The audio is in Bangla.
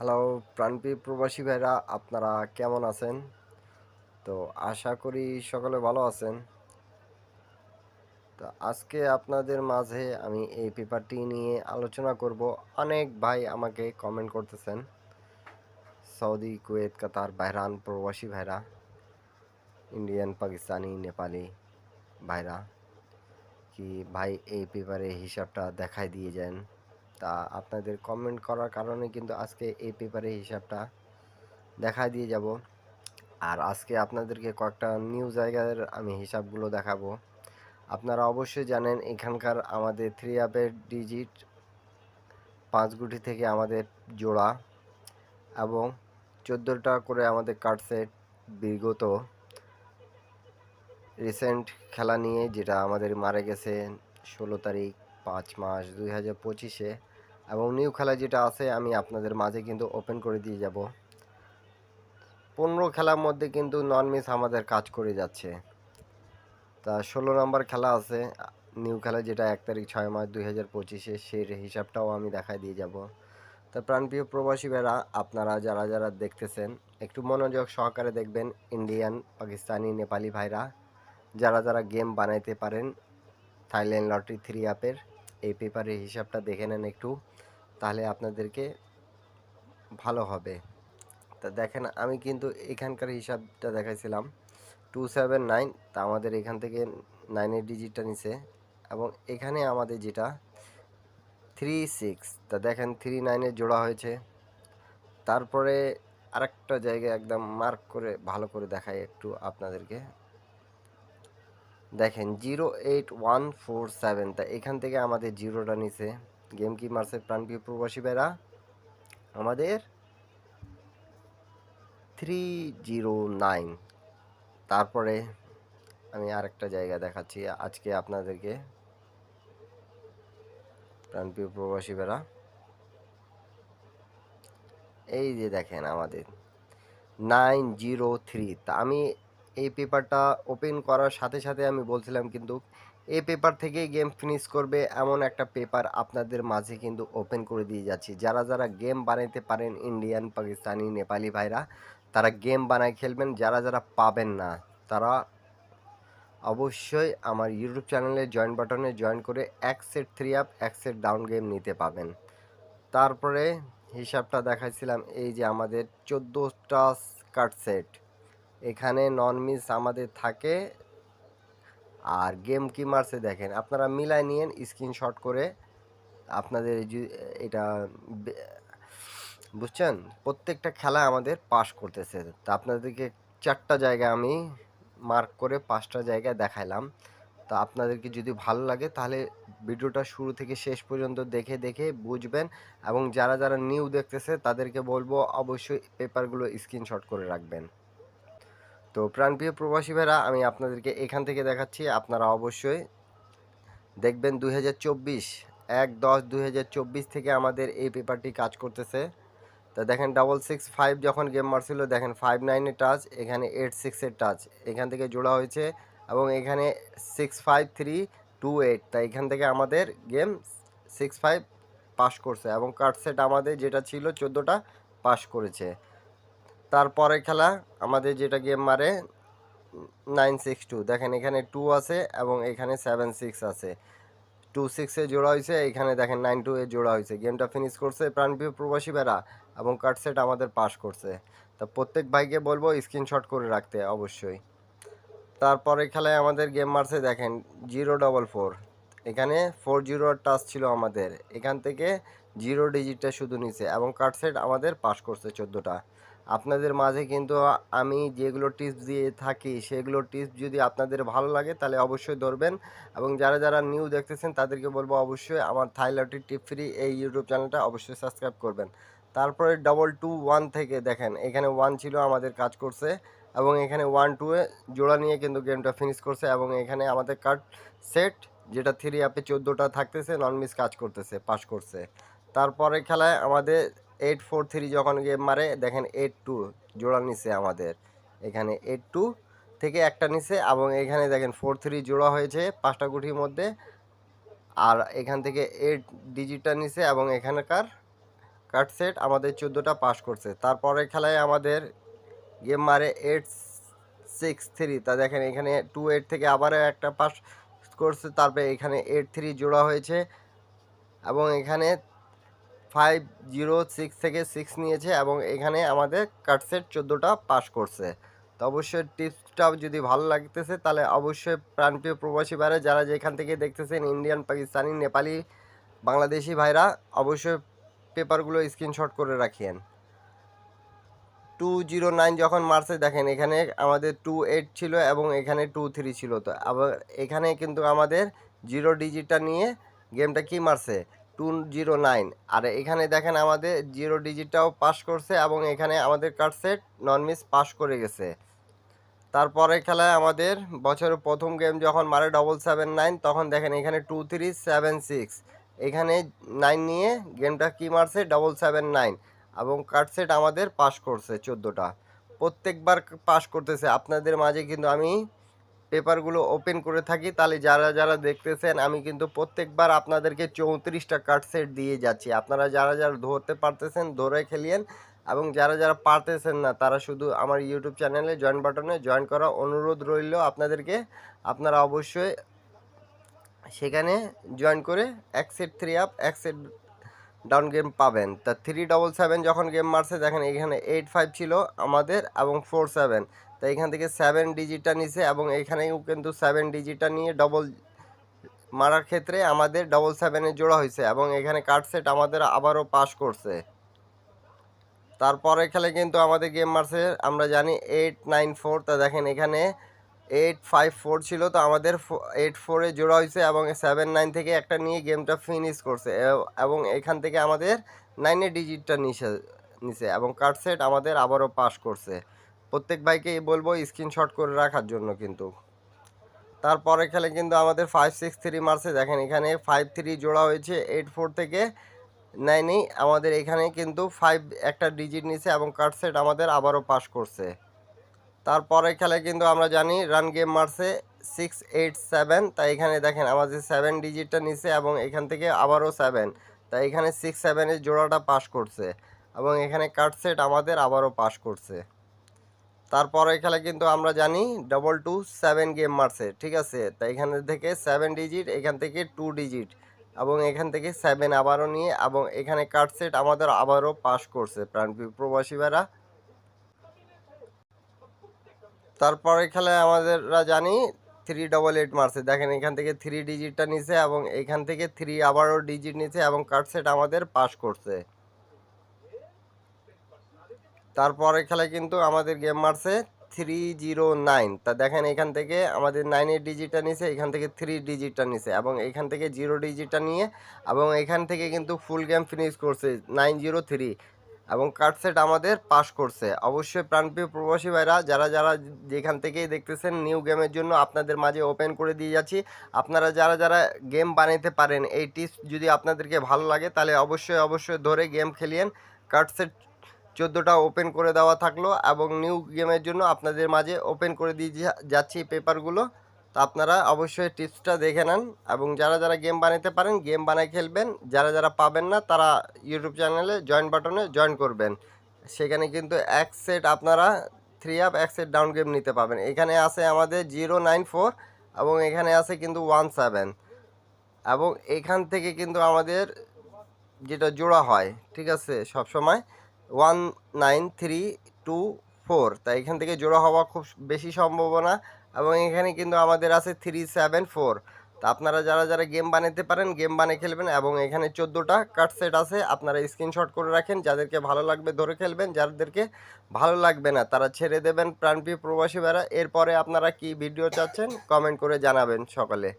হ্যালো প্রাণপ্রিয় প্রবাসী ভাইরা, আপনারা কেমন আছেন? তো আশা করি সকলে ভালো আছেন। তো আজকে আপনাদের মাঝে আমি এই পেপারটি নিয়ে আলোচনা করব। অনেক ভাই আমাকে কমেন্ট করতেছেন, সৌদি, কুয়েত, কাতার, বাহরান প্রবাসী ভাইরা, ইন্ডিয়ান, পাকিস্তানি, নেপালি ভাইরা, কি ভাই এই পেপারে হিসাবটা দেখাই দিয়ে যান। তা আপনাদের কমেন্ট করার কারণে কিন্তু আজকে এই পেপারে হিসাবটা দেখায় দিয়ে যাব। আর আজকে আপনাদেরকে কয়েকটা নিউ জায়গার আমি হিসাবগুলো দেখাবো। আপনারা অবশ্যই জানেন এখানকার আমাদের থ্রি আপের ডিজিট 5 গুটি থেকে আমাদের জোড়া, এবং 14টা করে আমাদের কার্ড সেট বিগত রিসেন্ট খেলা নিয়ে, যেটা আমাদের মারা গেছে 16 তারিখ 5 মাস 2025-এ, এবং নিউ খেলা যেটা আছে আমি আপনাদের মাঝে কিন্তু ওপেন করে দিয়ে যাব। 15 খেলার মধ্যে কিন্তু নন মিস আমাদের কাজ করে যাচ্ছে। তা 16 নম্বর খেলা আছে নিউ খেলা, যেটা 1 তারিখ 6 মাস 2025-এ, সেই হিসাবটাও আমি দেখাই দিয়ে যাব। তা প্রাণপ্রিয় প্রবাসী ভাইরা, আপনারা যারা যারা দেখতেছেন একটু মনোযোগ সহকারে দেখবেন। ইন্ডিয়ান, পাকিস্তানি, নেপালি ভাইরা, যারা যারা গেম বানাইতে পারেন থাইল্যান্ড লটারি 3 অ্যাপের এই পেপারের হিসাবটা দেখে নেন একটু, তাহলে আপনাদেরকে ভালো হবে। তা দেখেন, আমি কিন্তু এখানকার হিসাবটা দেখাইছিলাম 279। তা আমাদের এখান থেকে 9-এর ডিজিটটা নিছে, এবং এখানে আমাদের যেটা 36, তা দেখেন 39-এর জোড়া হয়েছে। তারপরে আরেকটা জায়গায় একদম মার্ক করে ভালো করে দেখাই একটু আপনাদেরকে, দেখেন 08147, তা এখান থেকে আমাদের জিরোটা নিছে। গেম কি মারছে প্রাণপ্রিয় প্রবাসী ভাইরা? আমাদের 309। তারপরে আমি আরেকটা জায়গা দেখাচ্ছি আজকে আপনাদেরকে প্রাণপ্রিয় প্রবাসী ভাইরা, এই যে দেখেন আমাদের 903। তা আমি এই পেপারটা ওপেন করার সাথে সাথে আমি বলছিলাম কিন্তু এই পেপার থেকেই গেম ফিনিশ করবে এমন একটা পেপার আপনাদের মাঝে কিন্তু ওপেন করে দিয়ে যাচ্ছি। যারা যারা গেম বানাইতে পারেন ইন্ডিয়ান, পাকিস্তানি, নেপালি ভাইরা, তারা গেম বানায় খেলবেন। যারা যারা পাবেন না তারা অবশ্যই আমার ইউটিউব চ্যানেলে জয়েন বাটনে জয়েন করে এক সেট 3 অ্যাপ, এক সেট ডাউন গেম নিতে পাবেন। তারপরে হিসাবটা দেখাইছিলাম, এই যে আমাদের 14টা কার্ড সেট এখানে নন মিস আমাদের থাকে। আর গেম কি মারছে দেখেন, আপনারা মিলাই নিয়েন স্ক্রিনশট করে আপনাদের এটা বুঝছেন। প্রত্যেকটা খেলা আমাদের পাস করতেছে। তা আপনাদেরকে 4টা জায়গায় আমি মার্ক করে 5টা জায়গায় দেখাইলাম। তা আপনাদেরকে যদি ভালো লাগে তাহলে ভিডিওটা শুরু থেকে শেষ পর্যন্ত দেখে দেখে বুঝবেন, এবং যারা যারা নিউ দেখতেছে তাদেরকে বলবো অবশ্যই পেপারগুলো স্ক্রিনশট করে রাখবেন। তো প্রাণপ্রিয় প্রবাসী ভাইরা, আমি আপনাদেরকে এখান থেকে দেখাচ্ছি, আপনারা অবশ্যই দেখবেন 2024 1/10/2024 থেকে আমাদের এই পেপারটি কাজ করতেছে। তা দেখেন 665 যখন গেম মারছিল, দেখেন 59-এর টাচ, এখানে 86-এর টাচ এখান থেকে জোড়া হয়েছে, এবং এখানে 65328। তাই এখান থেকে আমাদের গেম 65 পাস করছে, এবং কার্ড সেট আমাদের যেটা ছিল 14টা পাস করেছে। তারপরে খেলা আমাদের যেটা গেম মারে 962, দেখেন এখানে 2 আছে এবং এখানে 76 আছে। 26-এ জোড়া হয়েছে, এখানে দেখেন 92-এ জোড়া হয়েছে। গেমটা ফিনিশ করছে প্রাণপ্রিয় প্রবাসী ভাইরা, এবং কার্ড সেট আমাদের পাস করছে। তা প্রত্যেক ভাইকে বলবো স্ক্রিনশট করে রাখতে অবশ্যই। তারপরে খেলায় আমাদের গেম মারছে দেখেন 044, এখানে 40 টাচ ছিল আমাদের, এখান থেকে 0 ডিজিটটা শুধু নিচে, এবং কার্ড সেট আমাদের পাস করছে 14টা। আপনাদের মাঝে কিন্তু আমি যেগুলো টিপস দিয়ে থাকি সেগুলো টিপস যদি আপনাদের ভালো লাগে তাহলে অবশ্যই ধরবেন, এবং যারা যারা নিউ দেখতেছেন তাদেরকে বলবো অবশ্যই আমার থাই লটারি টিপ ফ্রি এই ইউটিউব চ্যানেলটা অবশ্যই সাবস্ক্রাইব করবেন। তারপরে 221 থেকে দেখেন এখানে 1 ছিল আমাদের কাজ করছে, এবং এখানে 1-2-এ জোড়া নিয়ে কিন্তু গেমটা ফিনিশ করছে, এবং এখানে আমাদের কার্ড সেট যেটা 3 অ্যাপে 14টা থাকতেছে নন মিস কাজ করতেছে, পাস করছে। তারপরে খেলায় আমাদের 843 যখন গেম মারে, দেখেন 82 জোড়া নিছে আমাদের, এখানে 82 থেকে একটা নিছে, এবং এখানে দেখেন 43 জোড়া হয়েছে 5টা গুটির মধ্যে, আর এখান থেকে 8 ডিজিটটা নিছে, এবং এখানকার কার্ড সেট আমাদের 14টা পাস করছে। তারপরে খেলায় আমাদের গেম মারে 863, তা দেখেন এখানে 28 থেকে আবারও একটা পাস করছে। তারপরে এখানে 83 জোড়া হয়েছে এবং এখানে 506 থেকে 6 নিয়েছে এবং এখানে আমাদের কাট সেট 14টা পাস করছে। তো অবশ্যই টিপসটা যদি ভালো লাগতেছে তাহলে অবশ্যই প্রাণপ্রিয় প্রবাসী ভাইরা যারা যেখান থেকে দেখতেছেন, ইন্ডিয়ান, পাকিস্তানি, নেপালি, বাংলাদেশি ভাইরা, অবশ্যই পেপারগুলো স্ক্রিনশট করে রাখিয়েন। 209 যখন মারছে দেখেন এখানে আমাদের 28 ছিল এবং এখানে 23 ছিল। তো আবার এখানে কিন্তু আমাদের 0 ডিজিটটা নিয়ে গেমটা কি মারছে 209, আর এখানে দেখেন আমাদের 0 ডিজিটটাও পাস করছে এবং এখানে আমাদের কার্ড সেট নন মিস পাস করে গেছে। তারপরে খেলায় আমাদের বছরের প্রথম গেম যখন মারে 779, তখন দেখেন এখানে 2376, এখানে 9 নিয়ে গেমটা কি মারছে 779 এবং কার্ড সেট আমাদের পাস করছে 14টা। প্রত্যেকবার পাস করতেছে। আপনাদের মাঝে কিন্তু আমি পেপারগুলো ওপেন করে থাকি, তাহলে যারা যারা দেখতেছেন আমি কিন্তু প্রত্যেকবার আপনাদেরকে 34টা কার্ড সেট দিয়ে যাচ্ছি। আপনারা যারা যারা ধরতে পারতেছেন ধরে খেলিয়েন এবং যারা যারা পারতেছেন না তারা শুধু আমার ইউটিউব চ্যানেলে জয়েন বাটনে জয়েন করা অনুরোধ রইল আপনাদেরকে। আপনারা অবশ্যই সেখানে জয়েন করে এক সেট 3 আপ এক সেট ডাউন গেম পাবেন। তা 377 যখন গেম মারছে দেখেন এখানে 85 ছিল আমাদের এবং 47, তো এখান থেকে 7 ডিজিটটা নিছে এবং এখানেও কিন্তু 7 ডিজিটটা নিয়ে ডবল মারার ক্ষেত্রে আমাদের 777 জোড়া হয়েছে এবং এখানে কার্ড সেট আমাদের আবারও পাস করছে। তারপরে খেলে কিন্তু আমাদের গেম মারছে আমরা জানি 894, তা দেখেন এখানে 854 ছিল, তো আমাদের 84-এ জোড়া হয়েছে এবং 79 থেকে একটা নিয়ে গেমটা ফিনিশ করছে এবং এখান থেকে আমাদের 9 ডিজিটটা নিছে এবং কার্ড সেট আমাদের আবারও পাস করছে। প্রত্যেক ভাইকে বলবো স্ক্রিনশট করে রাখার জন্য কিন্তু। তারপরে খেলে কিন্তু আমাদের 563 মারছে দেখেন এখানে 53 জোড়া হয়েছে 84 থেকে 9, আমাদের এখানে কিন্তু 5 একটা ডিজিট নিছে এবং কার্ড সেট আমাদের আবারও পাস করছে। তারপরে খেলে কিন্তু আমরা জানি রান গেম মারছে 687, তাই এখানে দেখেন আমাদের 7 ডিজিটটা নিছে এবং এখান থেকে আবারও 7, তাই এখানে 67-এর জোড়াটা পাস করছে এবং এখানে কার্ড সেট আমাদের আবারও পাস করছে। তারপরে খেলে কিন্তু আমরা জানি 227 গেম মারছে, ঠিক আছে, তাই এখান থেকে 7 ডিজিট, এখান থেকে 2 ডিজিট এবং এখান থেকে 7 আবারও নিয়ে এবং এখানে কার্ড সেট আমাদের আবারও পাস করছে প্রাণপ্রিয় প্রবাসী ভাইরা। তারপরে খেলায় আমাদেররা জানি 388 মারছে দেখেন এখান থেকে 3 ডিজিটটা নিছে এবং এখান থেকে 3 আবারও ডিজিট নিছে এবং কার্ড সেট আমাদের পাস করছে। তারপরে খেলায় কিন্তু আমাদের গেম মারছে 309, তা দেখেন এখান থেকে আমাদের 9-এর ডিজিটটা নিছে, এখান থেকে 3 ডিজিটটা নিছে এবং এখান থেকে 0 ডিজিটটা নিয়ে এবং এখান থেকে কিন্তু ফুল গেম ফিনিশ করছে 903 এবং কার্ড সেট আমাদের পাস করছে। অবশ্যই প্রাণপ্রিয় প্রবাসী ভাইরা যারা যারা যেখান থেকেই দেখতেছেন নিউ গেমের জন্য আপনাদের মাঝে ওপেন করে দিয়ে যাচ্ছি। আপনারা যারা যারা গেম বানাইতে পারেন এই টিপস যদি আপনাদেরকে ভালো লাগে তাহলে অবশ্যই ধরে গেম খেলিয়েন। কার্ড সেট 14টা ওপেন করে দেওয়া থাকলো এবং নিউ গেমের জন্য আপনাদের মাঝে ওপেন করে দিয়ে যাচ্ছি পেপারগুলো। তো আপনারা অবশ্যই টিপসটা দেখে নেন এবং যারা যারা গেম বানাতে পারেন গেম বানাই খেলবেন, যারা যারা পাবেন না তারা ইউটিউব চ্যানেলে জয়েন বাটনে জয়েন করবেন। সেখানে কিন্তু এক সেট আপনারা 3 আপ এক সেট ডাউন গেম নিতে পাবেন। এখানে আছে আমাদের 094 এবং এখানে আছে কিন্তু 17 এবং এখান থেকে কিন্তু আমাদের যেটা জোড়া হয়, ঠিক আছে, সবসময় 19324, তাই এখান থেকে জোড়া হওয়া খুব বেশি সম্ভাবনা এবং এখানে কিন্তু আমাদের আছে 374। তা আপনারা যারা যারা গেম বানাতে পারেন গেম বানিয়ে খেলবেন এবং এখানে 14টা কার্ড সেট আছে, আপনারা স্ক্রিনশট করে রাখেন। যাদেরকে ভালো লাগবে ধরে খেলবেন, যাদেরকে ভালো লাগবে না তারা ছেড়ে দেবেন প্রাণপ্রিয় প্রবাসী ভাইরা। এরপরে আপনারা কি ভিডিও চাচ্ছেন কমেন্ট করে জানাবেন সকলে।